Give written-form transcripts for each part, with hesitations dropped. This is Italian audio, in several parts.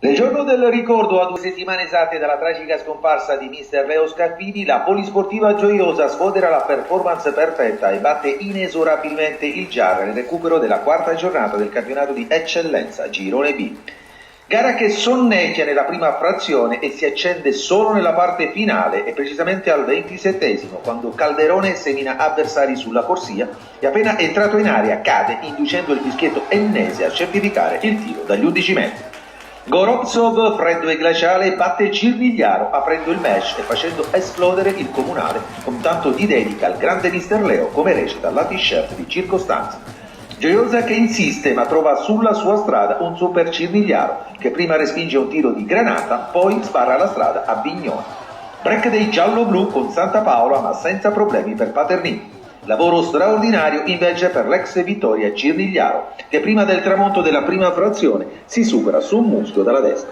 Nel giorno del ricordo, a 2 settimane esatte dalla tragica scomparsa di mister Leo Scarpini, la polisportiva Gioiosa sfodera la performance perfetta e batte inesorabilmente il Giarra nel recupero della quarta giornata del campionato di eccellenza Girone B. Gara che sonnecchia nella prima frazione e si accende solo nella parte finale e precisamente al 27esimo, quando Calderone semina avversari sulla corsia e appena entrato in area cade, inducendo il fischietto ennese a certificare il tiro dagli 11 metri. Gorovtsov, freddo e glaciale, batte Cirmigliaro aprendo il match e facendo esplodere il comunale con tanto di dedica al grande mister Leo, come recita la t-shirt di circostanza. Gioiosa che insiste ma trova sulla sua strada un super Cirmigliaro che prima respinge un tiro di granata, poi sbarra la strada a Vignone. Break dei giallo-blu con Santa Paola ma senza problemi per Paternini. Lavoro straordinario invece per l'ex Vittoria Cirmigliaro, che prima del tramonto della prima frazione si supera su un muschio dalla destra.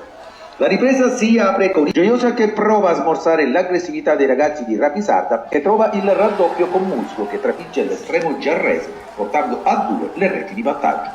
La ripresa si apre con Gioiosa che prova a smorzare l'aggressività dei ragazzi di Rapisarda e trova il raddoppio con Muschio che trafigge l'estremo giarrese, portando a 2 le reti di vantaggio.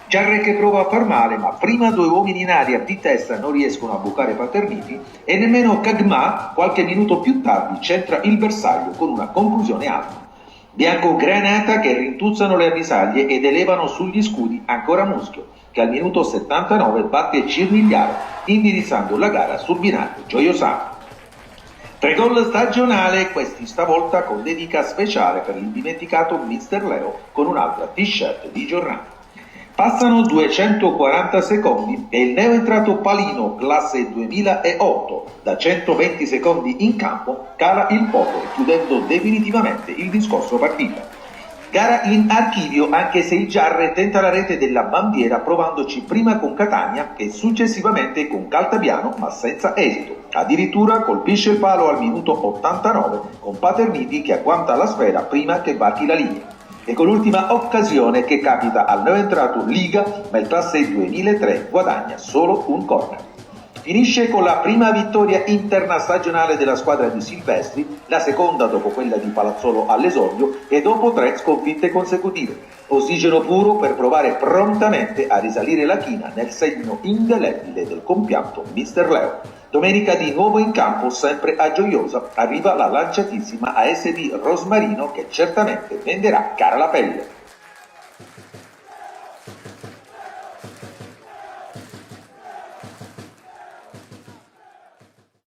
Giarre che prova a far male, ma prima 2 uomini in aria di testa non riescono a bucare Paterniti e nemmeno Cagma, qualche minuto più tardi, centra il bersaglio con una conclusione alta. Bianco granata che rintuzzano le avvisaglie ed elevano sugli scudi ancora Muschio, che al minuto 79 batte Cirmigliaro, indirizzando la gara sul binario Gioiosano. 3 gol stagionale, questi stavolta con dedica speciale per l'indimenticato mister Leo con un'altra t-shirt di giornata. Passano 240 secondi e il neoentrato Palino, classe 2008, da 120 secondi in campo, cala il poker, chiudendo definitivamente il discorso partita. Gara in archivio anche se il Giarre tenta la rete della bandiera provandoci prima con Catania e successivamente con Caltabiano ma senza esito. Addirittura colpisce il palo al minuto 89 con Paterniti che agguanta la sfera prima che varchi la linea. E con l'ultima occasione che capita al neoentrato Liga, ma il classe 2003 guadagna solo un corner. Finisce con la prima vittoria interna stagionale della squadra di Silvestri, la seconda dopo quella di Palazzolo all'esordio e dopo 3 sconfitte consecutive. Ossigeno puro per provare prontamente a risalire la china nel segno indelebile del compianto mister Leo. Domenica di nuovo in campo, sempre a Gioiosa, arriva la lanciatissima ASD Rosmarino che certamente venderà cara la pelle.